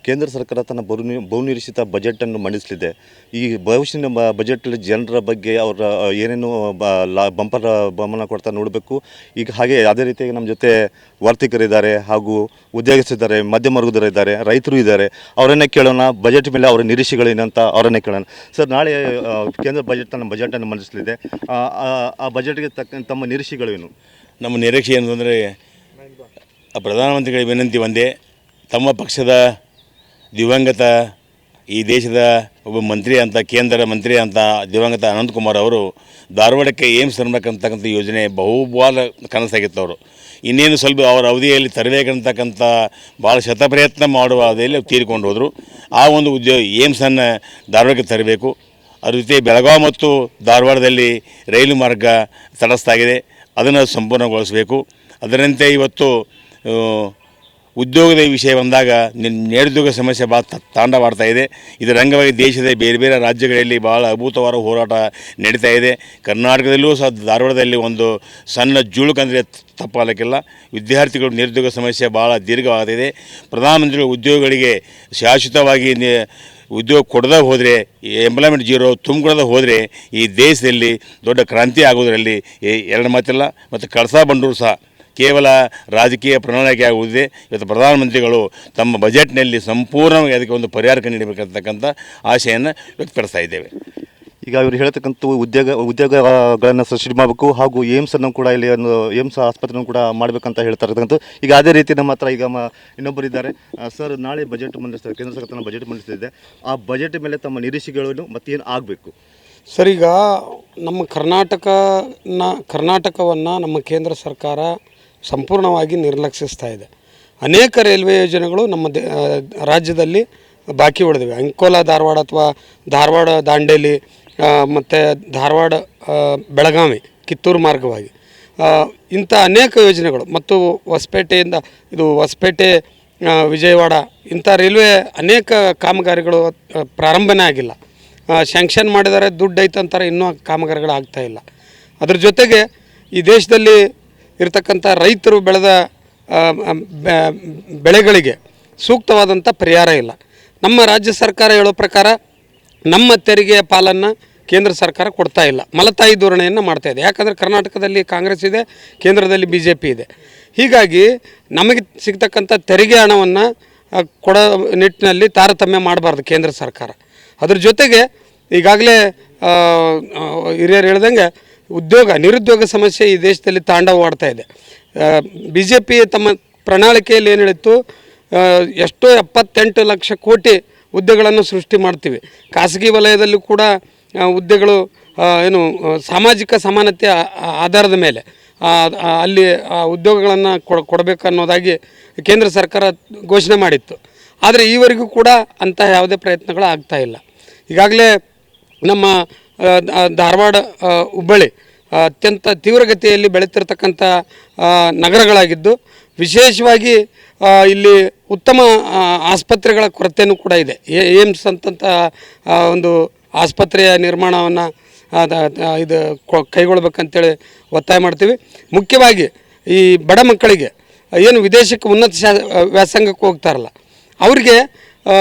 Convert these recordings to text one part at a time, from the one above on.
ಕೇಂದ್ರ ಸರ್ಕಾರ ತನ್ನ ಬಹುನಿರೀಕ್ಷಿತ ಬಜೆಟನ್ನು ಮಂಡಿಸಲಿದೆ. ಈ ಭವಿಷ್ಯದ ಬಜೆಟಲ್ಲಿ ಜನರ ಬಗ್ಗೆ ಅವರ ಏನೇನು ಬಂಪರ್ ಬಹುಮಾನ ಕೊಡ್ತಾ ನೋಡಬೇಕು. ಈಗ ಹಾಗೆ ಅದೇ ರೀತಿಯಾಗಿ ನಮ್ಮ ಜೊತೆ ವರ್ತಕರಿದ್ದಾರೆ, ಹಾಗೂ ಉದ್ಯೋಗಸ್ಥರಿದ್ದಾರೆ, ಮಧ್ಯಮ ವರ್ಗದವರಿದ್ದಾರೆ, ರೈತರು ಇದ್ದಾರೆ. ಅವರನ್ನೇ ಕೇಳೋಣ, ಬಜೆಟ್ ಮೇಲೆ ಅವರ ನಿರೀಕ್ಷೆಗಳೇನಂತ ಅವರನ್ನೇ ಕೇಳೋಣ. ಸರ್, ನಾಳೆ ಕೇಂದ್ರ ಬಜೆಟನ್ನು ಮಂಡಿಸಲಿದೆ. ಆ ಬಜೆಟ್ಗೆ ತಕ್ಕ ತಮ್ಮ ನಿರೀಕ್ಷೆಗಳೇನು? ನಮ್ಮ ನಿರೀಕ್ಷೆ ಏನು ಅಂದರೆ, ಪ್ರಧಾನಮಂತ್ರಿಗಳ ವಿನಂತಿ ಒಂದೇ, ತಮ್ಮ ಪಕ್ಷದ ದಿವಂಗತ ಈ ದೇಶದ ಒಬ್ಬ ಮಂತ್ರಿ ಅಂತ, ಕೇಂದ್ರ ಮಂತ್ರಿ ಅಂತ ದಿವಂಗತ ಅನಂತಕುಮಾರ್ ಅವರು ಧಾರವಾಡಕ್ಕೆ ಏಮ್ಸ್ ತರಬೇಕಂತಕ್ಕಂಥ ಯೋಜನೆ ಬಹುಬಾಲ ಕನಸಾಗಿತ್ತು. ಅವರು ಇನ್ನೇನು ಸ್ವಲ್ಪ ಅವರ ಅವಧಿಯಲ್ಲಿ ತರಬೇಕಂತಕ್ಕಂಥ ಭಾಳ ಶತಪ್ರಯತ್ನ ಮಾಡುವ ಅವಧಿಯಲ್ಲಿ ತೀರಿಕೊಂಡು ಹೋದರು. ಆ ಒಂದು ಏಮ್ಸನ್ನು ಧಾರವಾಡಕ್ಕೆ ತರಬೇಕು. ಅದ್ರ ಜೊತೆ ಬೆಳಗಾವಿ ಮತ್ತು ಧಾರವಾಡದಲ್ಲಿ ರೈಲು ಮಾರ್ಗ ತಟಸ್ಥಾಗಿದೆ, ಅದನ್ನು ಸಂಪೂರ್ಣಗೊಳಿಸಬೇಕು. ಅದರಂತೆ ಇವತ್ತು ಉದ್ಯೋಗದ ವಿಷಯ ಬಂದಾಗ ನಿರುದ್ಯೋಗ ಸಮಸ್ಯೆ ಭಾಳ ತಾಂಡವಾಡ್ತಾ ಇದೆ. ಇದರ ಅಂಗವಾಗಿ ದೇಶದ ಬೇರೆ ಬೇರೆ ರಾಜ್ಯಗಳಲ್ಲಿ ಭಾಳ ಅಭೂತವಾದ ಹೋರಾಟ ನಡೀತಾ ಇದೆ. ಕರ್ನಾಟಕದಲ್ಲೂ ಸಹ ಧಾರವಾಡದಲ್ಲಿ ಒಂದು ಸಣ್ಣ ಜುಳುಕಂದರೆ ತಪ್ಪಾಗಲಿಕ್ಕಿಲ್ಲ. ವಿದ್ಯಾರ್ಥಿಗಳು ನಿರುದ್ಯೋಗ ಸಮಸ್ಯೆ ಭಾಳ ದೀರ್ಘವಾಗ್ತಿದೆ. ಪ್ರಧಾನಮಂತ್ರಿಗಳು ಉದ್ಯೋಗಗಳಿಗೆ ಶಾಶ್ವತವಾಗಿ ಉದ್ಯೋಗ ಕೊಡದೇ ಹೋದರೆ, ಎಂಪ್ಲಾಯ್ಮೆಂಟ್ ಜೀರೋ ತುಂಬಿಕೊಡದೆ ಹೋದರೆ ಈ ದೇಶದಲ್ಲಿ ದೊಡ್ಡ ಕ್ರಾಂತಿ ಆಗೋದರಲ್ಲಿ ಎರಡು ಮಾತಿಲ್ಲ. ಮತ್ತು ಕಳಸಾ ಬಂಡೂರು ಸಹ ಕೇವಲ ರಾಜಕೀಯ ಪ್ರಣಾಳಿಕೆ ಆಗುವುದಿದೆ. ಇವತ್ತು ಪ್ರಧಾನಮಂತ್ರಿಗಳು ತಮ್ಮ ಬಜೆಟ್ನಲ್ಲಿ ಸಂಪೂರ್ಣವಾಗಿ ಅದಕ್ಕೆ ಒಂದು ಪರಿಹಾರ ನೀಡಬೇಕಂತಕ್ಕಂಥ ಆಶೆಯನ್ನು ವ್ಯಕ್ತಪಡಿಸ್ತಾ ಇದ್ದೇವೆ. ಈಗ ಇವರು ಹೇಳ್ತಕ್ಕಂಥ ಉದ್ಯೋಗಗಳನ್ನು ಸೃಷ್ಟಿ ಮಾಡಬೇಕು, ಹಾಗೂ ಏಮ್ಸನ್ನು ಕೂಡ ಇಲ್ಲಿ ಒಂದು ಏಮ್ಸ್ ಆಸ್ಪತ್ರೆಯನ್ನು ಕೂಡ ಮಾಡಬೇಕಂತ ಹೇಳ್ತಾ ಇರ್ತಕ್ಕಂಥ. ಈಗ ಅದೇ ರೀತಿ ನಮ್ಮ ಹತ್ರ ಈಗ ಇನ್ನೊಬ್ಬರಿದ್ದಾರೆ. ಸರ್, ನಾಳೆ ಬಜೆಟ್ ಮಂಡಿಸ್ತಾರೆ, ಕೇಂದ್ರ ಸರ್ಕಾರ ಬಜೆಟ್ ಮಂಡಿಸ್ತಿದೆ. ಆ ಬಜೆಟ್ ಮೇಲೆ ತಮ್ಮ ನಿರೀಕ್ಷೆಗಳನ್ನು ಮತ್ತೇನು ಆಗಬೇಕು? ಸರ್, ಈಗ ನಮ್ಮ ಕರ್ನಾಟಕವನ್ನು ನಮ್ಮ ಕೇಂದ್ರ ಸರ್ಕಾರ ಸಂಪೂರ್ಣವಾಗಿ ನಿರ್ಲಕ್ಷಿಸ್ತಾ ಇದೆ. ಅನೇಕ ರೈಲ್ವೆ ಯೋಜನೆಗಳು ನಮ್ಮ ರಾಜ್ಯದಲ್ಲಿ ಬಾಕಿ ಉಳಿದಿವೆ. ಅಂಕೋಲಾ ಧಾರವಾಡ ಅಥವಾ ಧಾರವಾಡ ದಾಂಡೇಲಿ ಮತ್ತು ಧಾರವಾಡ ಬೆಳಗಾವಿ ಕಿತ್ತೂರು ಮಾರ್ಗವಾಗಿ ಇಂಥ ಅನೇಕ ಯೋಜನೆಗಳು, ಮತ್ತು ಹೊಸಪೇಟೆ ವಿಜಯವಾಡ ಇಂಥ ರೈಲ್ವೆ ಅನೇಕ ಕಾಮಗಾರಿಗಳು ಪ್ರಾರಂಭನೇ ಆಗಿಲ್ಲ. ಸ್ಯಾಂಕ್ಷನ್ ಮಾಡಿದರೆ ದುಡ್ಡು ಐತಂತಾರೆ, ಇನ್ನೂ ಕಾಮಗಾರಿಗಳು ಆಗ್ತಾಯಿಲ್ಲ. ಅದ್ರ ಜೊತೆಗೆ ಈ ದೇಶದಲ್ಲಿ ಇರತಕ್ಕಂಥ ರೈತರು ಬೆಳೆದ ಬೆಳೆಗಳಿಗೆ ಸೂಕ್ತವಾದಂಥ ಪರಿಹಾರ ಇಲ್ಲ. ನಮ್ಮ ರಾಜ್ಯ ಸರ್ಕಾರ ಹೇಳೋ ಪ್ರಕಾರ ನಮ್ಮ ತೆರಿಗೆಯ ಪಾಲನ್ನು ಕೇಂದ್ರ ಸರ್ಕಾರ ಕೊಡ್ತಾ ಇಲ್ಲ, ಮಲತಾಯಿ ಧೋರಣೆಯನ್ನು ಮಾಡ್ತಾಯಿದೆ. ಯಾಕಂದರೆ ಕರ್ನಾಟಕದಲ್ಲಿ ಕಾಂಗ್ರೆಸ್ ಇದೆ, ಕೇಂದ್ರದಲ್ಲಿ BJP ಇದೆ. ಹೀಗಾಗಿ ನಮಗೆ ಸಿಗ್ತಕ್ಕಂಥ ತೆರಿಗೆ ಹಣವನ್ನು ಕೊಡೋ ನಿಟ್ಟಿನಲ್ಲಿ ತಾರತಮ್ಯ ಮಾಡಬಾರ್ದು ಕೇಂದ್ರ ಸರ್ಕಾರ. ಅದ್ರ ಜೊತೆಗೆ ಈಗಾಗಲೇ ಹಿರಿಯರು ಹೇಳ್ದಂಗೆ ನಿರುದ್ಯೋಗ ಸಮಸ್ಯೆ ಈ ದೇಶದಲ್ಲಿ ತಾಂಡವವಾಡ್ತಾ ಇದೆ. BJP ತಮ್ಮ ಪ್ರಣಾಳಿಕೆಯಲ್ಲಿ ಏನು ಹೇಳಿತ್ತು, ಎಷ್ಟೋ 78 ಲಕ್ಷ ಕೋಟಿ ಹುದ್ದೆಗಳನ್ನು ಸೃಷ್ಟಿ ಮಾಡ್ತೀವಿ. ಖಾಸಗಿ ವಲಯದಲ್ಲೂ ಕೂಡ ಹುದ್ದೆಗಳು ಸಾಮಾಜಿಕ ಸಮಾನತೆ ಆಧಾರದ ಮೇಲೆ ಅಲ್ಲಿ ಉದ್ಯೋಗಗಳನ್ನು ಕೊಡಬೇಕನ್ನೋದಾಗಿ ಕೇಂದ್ರ ಸರ್ಕಾರ ಘೋಷಣೆ ಮಾಡಿತ್ತು. ಆದರೆ ಈವರೆಗೂ ಕೂಡ ಅಂಥ ಯಾವುದೇ ಪ್ರಯತ್ನಗಳು ಆಗ್ತಾ ಇಲ್ಲ. ಈಗಾಗಲೇ ನಮ್ಮ ಧಾರವಾಡ, ಹುಬ್ಬಳ್ಳಿ ಅತ್ಯಂತ ತೀವ್ರಗತಿಯಲ್ಲಿ ಬೆಳೀತಿರ್ತಕ್ಕಂಥ ನಗರಗಳಾಗಿದ್ದು, ವಿಶೇಷವಾಗಿ ಇಲ್ಲಿ ಉತ್ತಮ ಆಸ್ಪತ್ರೆಗಳ ಕೊರತೆಯೂ ಕೂಡ ಇದೆ. ಏಮ್ಸ್ ಅಂತಂಥ ಒಂದು ಆಸ್ಪತ್ರೆಯ ನಿರ್ಮಾಣವನ್ನು ಕೈಗೊಳ್ಬೇಕಂತೇಳಿ ಒತ್ತಾಯ ಮಾಡ್ತೀವಿ. ಮುಖ್ಯವಾಗಿ ಈ ಬಡ ಮಕ್ಕಳಿಗೆ ಏನು ವಿದೇಶಕ್ಕೆ ಉನ್ನತ ವ್ಯಾಸಂಗಕ್ಕೆ ಹೋಗ್ತಾರಲ್ಲ, ಅವರಿಗೆ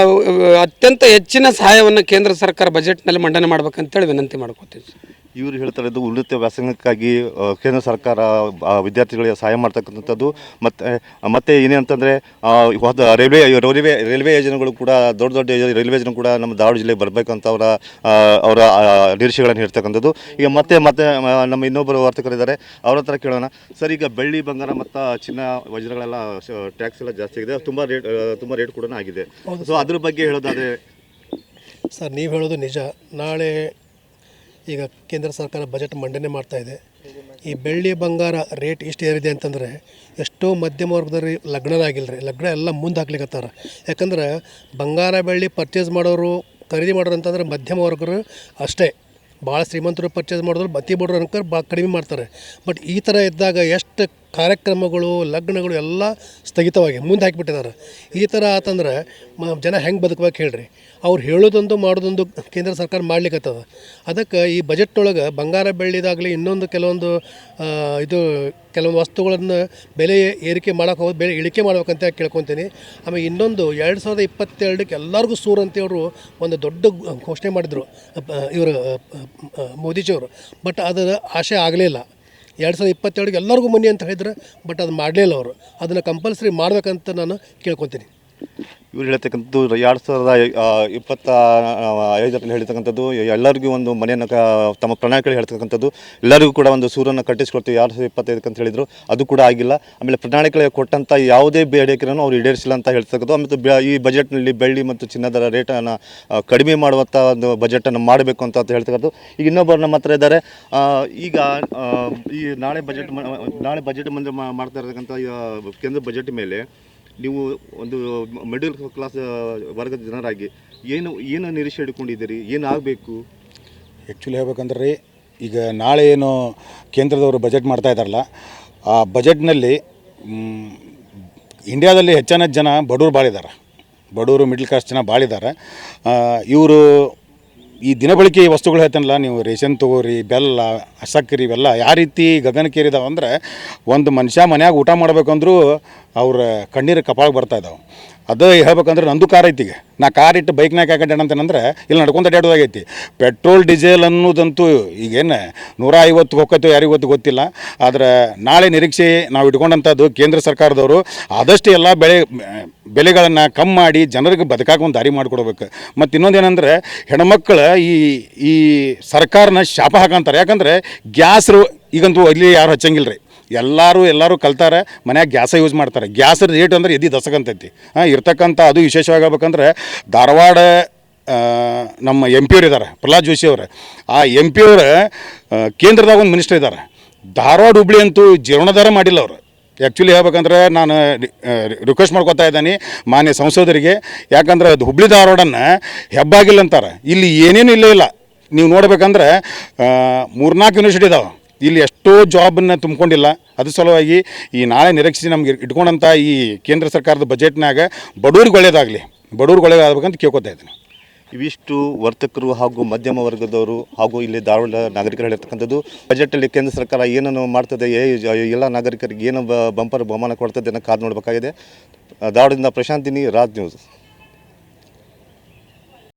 ಅತ್ಯಂತ ಹೆಚ್ಚಿನ ಸಹಾಯವನ್ನು ಕೇಂದ್ರ ಸರ್ಕಾರ ಬಜೆಟ್ನಲ್ಲಿ ಮಂಡನೆ ಮಾಡಬೇಕಂತೇಳಿ ವಿನಂತಿ ಮಾಡ್ಕೋತೀವಿ. ಇವರು ಹೇಳ್ತಾ ಇರೋದು ಉನ್ನತ ವ್ಯಾಸಂಗಕ್ಕಾಗಿ ಕೇಂದ್ರ ಸರ್ಕಾರ ವಿದ್ಯಾರ್ಥಿಗಳಿಗೆ ಸಹಾಯ ಮಾಡ್ತಕ್ಕಂಥದ್ದು. ಮತ್ತು ಏನೇನಂತಂದರೆ ರೈಲ್ವೆ ಯೋಜನೆಗಳು ಕೂಡ ದೊಡ್ಡ ರೈಲ್ವೆ ಯೋಜನೆ ಕೂಡ ನಮ್ಮ ಧಾರವಾಡ ಜಿಲ್ಲೆಗೆ ಬರಬೇಕಂತ ಅವರ ನಿರೀಕ್ಷೆಗಳನ್ನು ಹೇಳ್ತಕ್ಕಂಥದ್ದು. ಈಗ ಮತ್ತೆ ನಮ್ಮ ಇನ್ನೊಬ್ಬರು ವರ್ತಕರಿದ್ದಾರೆ, ಅವ್ರ ಹತ್ರ ಕೇಳೋಣ. ಸರ್, ಈಗ ಬೆಳ್ಳಿ, ಬಂಗಾರ ಮತ್ತು ಚಿನ್ನ ವಜ್ರಗಳೆಲ್ಲ ಟ್ಯಾಕ್ಸ್ ಎಲ್ಲ ಜಾಸ್ತಿ ಆಗಿದೆ, ತುಂಬ ರೇಟ್ ಕೂಡ ಆಗಿದೆ. ಸೊ ಅದ್ರ ಬಗ್ಗೆ ಹೇಳೋದಾದರೆ ಸರ್, ನೀವು ಹೇಳೋದು ನಿಜ. ನಾಳೆ ಈಗ ಕೇಂದ್ರ ಸರ್ಕಾರ ಬಜೆಟ್ ಮಂಡನೆ ಮಾಡ್ತಾಯಿದೆ. ಈ ಬೆಳ್ಳಿ ಬಂಗಾರ ರೇಟ್ ಇಷ್ಟು ಏರಿದೆ ಅಂತಂದರೆ ಎಷ್ಟೋ ಮಧ್ಯಮ ವರ್ಗದವ್ರು ಲಗ್ನ ಎಲ್ಲ ಮುಂದೆ ಹಾಕ್ಲಿಕ್ಕತ್ತಾರ. ಯಾಕಂದ್ರೆ ಬಂಗಾರ ಬೆಳ್ಳಿ ಪರ್ಚೇಸ್ ಮಾಡೋರು, ಖರೀದಿ ಮಾಡೋರು ಅಂತಂದ್ರೆ ಮಧ್ಯಮ ವರ್ಗರು ಅಷ್ಟೇ. ಭಾಳ ಶ್ರೀಮಂತರು ಪರ್ಚೇಸ್ ಮಾಡಿದ್ರು, ಅತಿ ಬಡವರು ಅನ್ಕರ್ ಭಾಳ ಕಡಿಮೆ ಮಾಡ್ತಾರೆ. ಬಟ್ ಈ ಥರ ಇದ್ದಾಗ ಎಷ್ಟು ಕಾರ್ಯಕ್ರಮಗಳು ಲಗ್ನಗಳು ಎಲ್ಲ ಸ್ಥಗಿತವಾಗಿ ಮುಂದೆ ಹಾಕಿಬಿಟ್ಟಿದ್ದಾರೆ. ಈ ಥರ ಆತಂದ್ರೆ ಜನ ಹೆಂಗೆ ಬದುಕಬೇಕು ಹೇಳ್ರಿ. ಅವ್ರು ಹೇಳೋದೊಂದು ಮಾಡೋದೊಂದು ಕೇಂದ್ರ ಸರ್ಕಾರ ಮಾಡ್ಲಿಕ್ಕತ್ತದ. ಅದಕ್ಕೆ ಈ ಬಜೆಟ್ನೊಳಗೆ ಬಂಗಾರ ಬೆಳ್ಳಿದಾಗಲಿ ಇನ್ನೊಂದು ಕೆಲವೊಂದು ವಸ್ತುಗಳನ್ನು ಬೆಲೆ ಏರಿಕೆ ಮಾಡೋಕೆ ಹೋಗಿ ಬೆಲೆ ಇಳಿಕೆ ಮಾಡ್ಬೇಕಂತ ಕೇಳ್ಕೊತೀನಿ. ಆಮೇಲೆ ಇನ್ನೊಂದು 2022ಕ್ಕೆ ಎಲ್ಲರಿಗೂ ಸೂರು ಅಂತೇಳಿ ಒಂದು ದೊಡ್ಡ ಘೋಷಣೆ ಮಾಡಿದರು ಇವರು ಮೋದಿಜಿಯವರು. ಬಟ್ ಅದರ ಆಶೆ ಆಗಲೇ ಇಲ್ಲ. 2022ಕ್ಕೆ ಎಲ್ಲರಿಗೂ ಮನೆ ಅಂತ ಹೇಳಿದ್ರೆ ಬಟ್ ಅದು ಮಾಡಲೇ ಇಲ್ಲ ಅವರು. ಅದನ್ನು ಕಂಪಲ್ಸರಿ ಮಾಡಬೇಕಂತ ನಾನು ಕೇಳ್ಕೊತೀನಿ. ಇವ್ರು ಹೇಳ್ತಕ್ಕಂಥದ್ದು 2025ರಲ್ಲಿ ಹೇಳ್ತಕ್ಕಂಥದ್ದು ಎಲ್ಲರಿಗೂ ಒಂದು ಮನೆಯನ್ನು ತಮ್ಮ ಪ್ರಣಾಳಿಕೆಗಳು ಹೇಳ್ತಕ್ಕಂಥದ್ದು ಎಲ್ಲರಿಗೂ ಕೂಡ ಒಂದು ಸೂರನ್ನು ಕಟ್ಟಿಸ್ಕೊಡ್ತೀವಿ 2025 ಅಂತ ಹೇಳಿದರು. ಅದು ಕೂಡ ಆಗಿಲ್ಲ. ಆಮೇಲೆ ಪ್ರಣಾಳಿಕೆಗಳಿಗೆ ಕೊಟ್ಟಂಥ ಯಾವುದೇ ಬೇಡಿಕೆಯನ್ನು ಅವ್ರು ಈಡೇರಿಸಿಲ್ಲ ಅಂತ ಹೇಳ್ತಕ್ಕಂಥದ್ದು. ಆಮೇಲೆ ಈ ಬಜೆಟ್ನಲ್ಲಿ ಬೆಳ್ಳಿ ಮತ್ತು ಚಿನ್ನದ ರೇಟನ್ನು ಕಡಿಮೆ ಮಾಡುವಂಥ ಒಂದು ಬಜೆಟನ್ನು ಮಾಡಬೇಕು ಅಂತ ಹೇಳ್ತಕ್ಕಂಥದ್ದು. ಈಗ ಇನ್ನೊಬ್ಬರು ನಮ್ಮ ಹತ್ರ ಇದ್ದಾರೆ. ಈಗ ಈ ನಾಳೆ ಬಜೆಟ್ ಮುಂದೆ ಮಾಡ್ತಾ ಇರತಕ್ಕಂಥ ಕೇಂದ್ರ ಬಜೆಟ್ ಮೇಲೆ ನೀವು ಒಂದು ಮಿಡಲ್ ಕ್ಲಾಸ್ ವರ್ಗದ ಜನರಾಗಿ ಏನು ನಿರೀಕ್ಷೆ ಇಟ್ಕೊಂಡಿದ್ದೀರಿ? ಏನಾಗಬೇಕು? ಆ್ಯಕ್ಚುಲಿ ಹೇಳ್ಬೇಕಂದ್ರೆ ರೀ, ಈಗ ನಾಳೆ ಏನು ಕೇಂದ್ರದವರು ಬಜೆಟ್ ಮಾಡ್ತಾ ಇದ್ದಾರಲ್ಲ, ಆ ಬಜೆಟ್ನಲ್ಲಿ ಇಂಡಿಯಾದಲ್ಲಿ ಹೆಚ್ಚಿನ ಜನ ಬಡವರು ಭಾಳಿದ್ದಾರೆ. ಬಡವರು ಮಿಡ್ಲ್ ಕ್ಲಾಸ್ ಜನ ಭಾಳಿದ್ದಾರೆ. ಇವರು ಈ ದಿನಬಳಕೆ ವಸ್ತುಗಳು ಹೇಳ್ತಾನಲ್ಲ, ನೀವು ರೇಷನ್ ತೊಗೋರಿ, ಬೆಲ್ಲ, ಸಕ್ಕರೆ ಇವೆಲ್ಲ ಯಾವ ರೀತಿ ಗಗನಕ್ಕೇರಿದಾವೆ ಅಂದರೆ, ಒಂದು ಮನುಷ್ಯ ಮನ್ಯಾಗ ಊಟ ಮಾಡ್ಬೇಕಂದ್ರೂ ಅವ್ರ ಕಣ್ಣೀರು ಕಪಾಳಕ್ಕೆ ಬರ್ತಾ ಇದ್ದಾವೆ. ಅದು ಹೇಳ್ಬೇಕಂದ್ರೆ ನಂದು ಕಾರ್ ಐತಿ. ಈಗ ನಾ ಕಾರ್ ಇಟ್ಟು ಬೈಕ್ನಾಗ ಹಾಕೊಂಡೇನಂತಂದ್ರೆ ಇಲ್ಲಿ ನಡ್ಕೊಂತ ಅಡ್ಡಾಡೋದಾಗೈತಿ. ಪೆಟ್ರೋಲ್ ಡೀಸೆಲ್ ಅನ್ನೋದಂತೂ ಈಗೇನು 150 ಹೋಗ್ತೋ ಯಾರಿಗೂ ಗೊತ್ತಿಲ್ಲ. ಆದರೆ ನಾಳೆ ನಿರೀಕ್ಷೆ ನಾವು ಇಟ್ಕೊಂಡಂಥದ್ದು ಕೇಂದ್ರ ಸರ್ಕಾರದವರು ಆದಷ್ಟು ಎಲ್ಲ ಬೆಲೆಗಳನ್ನು ಕಮ್ಮಿ ಮಾಡಿ ಜನರಿಗೆ ಬದುಕಾಕ ಒಂದು ದಾರಿ ಮಾಡಿಕೊಡ್ಬೇಕು. ಮತ್ತು ಇನ್ನೊಂದೇನೆಂದರೆ, ಹೆಣ್ಮಕ್ಳು ಈ ಸರ್ಕಾರನ ಶಾಪ ಹಾಕಂತಾರೆ. ಯಾಕಂದರೆ ಗ್ಯಾಸ್ರು ಈಗಂತೂ ಅಲ್ಲಿ ಯಾರು ಹಚ್ಚಂಗಿಲ್ಲ ರೀ. ಎಲ್ಲರೂ ಕಲ್ತಾರೆ, ಮನ್ಯಾಗ ಗ್ಯಾಸ ಯೂಸ್ ಮಾಡ್ತಾರೆ. ಗ್ಯಾಸ್ ರೇಟ್ ಅಂದರೆ ಎದ್ದು ದಸಕಂತೈತಿ ಇರ್ತಕ್ಕಂಥ. ಅದು ವಿಶೇಷವಾಗಿ ಹೇಳ್ಬೇಕಂದ್ರೆ, ಧಾರವಾಡ ನಮ್ಮ MP ಅವ್ರು ಇದ್ದಾರೆ, ಪ್ರಹ್ಲಾದ್ ಜೋಶಿ ಅವರು. ಆ MP ಅವರು ಕೇಂದ್ರದಾಗ ಒಂದು ಮಿನಿಸ್ಟರ್ ಇದ್ದಾರೆ. ಧಾರವಾಡ ಹುಬ್ಳಿ ಅಂತೂ ಜೀರ್ಣೋದ್ಧಾರ ಮಾಡಿಲ್ಲ ಅವರು. ಆ್ಯಕ್ಚುಲಿ ಹೇಳ್ಬೇಕಂದ್ರೆ ನಾನು ರಿಕ್ವೆಸ್ಟ್ ಮಾಡ್ಕೊತಾ ಇದ್ದೀನಿ ಮಾನ್ಯ ಸಂಸದರಿಗೆ. ಯಾಕಂದ್ರೆ ಅದು ಹುಬ್ಳಿ ಧಾರವಾಡನ್ನು ಹೆಬ್ಬಾಗಿಲ್ಲ ಅಂತಾರೆ. ಇಲ್ಲಿ ಏನೇನು ಇಲ್ಲ. ನೀವು ನೋಡ್ಬೇಕಂದ್ರೆ 3-4 ಯೂನಿವರ್ಸಿಟಿ ಇದಾವೆ. ಇಲ್ಲಿ ಎಷ್ಟೋ ಜಾಬನ್ನು ತುಂಬಿಕೊಂಡಿಲ್ಲ. ಅದ್ರ ಸಲುವಾಗಿ ಈ ನಾಳೆ ನಿರೀಕ್ಷೆ ನಮ್ಗೆ ಇಟ್ಕೊಂಡಂಥ ಈ ಕೇಂದ್ರ ಸರ್ಕಾರದ ಬಜೆಟ್ನಾಗ ಬಡವ್ರಿಗೆ ಒಳ್ಳೆಯದಾಗಬೇಕಂತ ಕೇಳ್ಕೊತಾ ಇದ್ದೀನಿ. ಇವಿಷ್ಟು ವರ್ತಕರು ಹಾಗೂ ಮಧ್ಯಮ ವರ್ಗದವರು ಹಾಗೂ ಇಲ್ಲಿ ಧಾರವಾಡ ನಾಗರಿಕರು ಹೇಳಿರ್ತಕ್ಕಂಥದ್ದು. ಬಜೆಟಲ್ಲಿ ಕೇಂದ್ರ ಸರ್ಕಾರ ಏನನ್ನು ಮಾಡ್ತದೆ, ಎಲ್ಲ ನಾಗರಿಕರಿಗೆ ಏನು ಬಂಪರ್ ಬಹುಮಾನ ಕೊಡ್ತದೆ ಅನ್ನೋ ಕಾದು ನೋಡಬೇಕಾಗಿದೆ. ಧಾರವಾಡದಿಂದ ಪ್ರಶಾಂತಿನಿ, ರಾಜ್ ನ್ಯೂಸ್.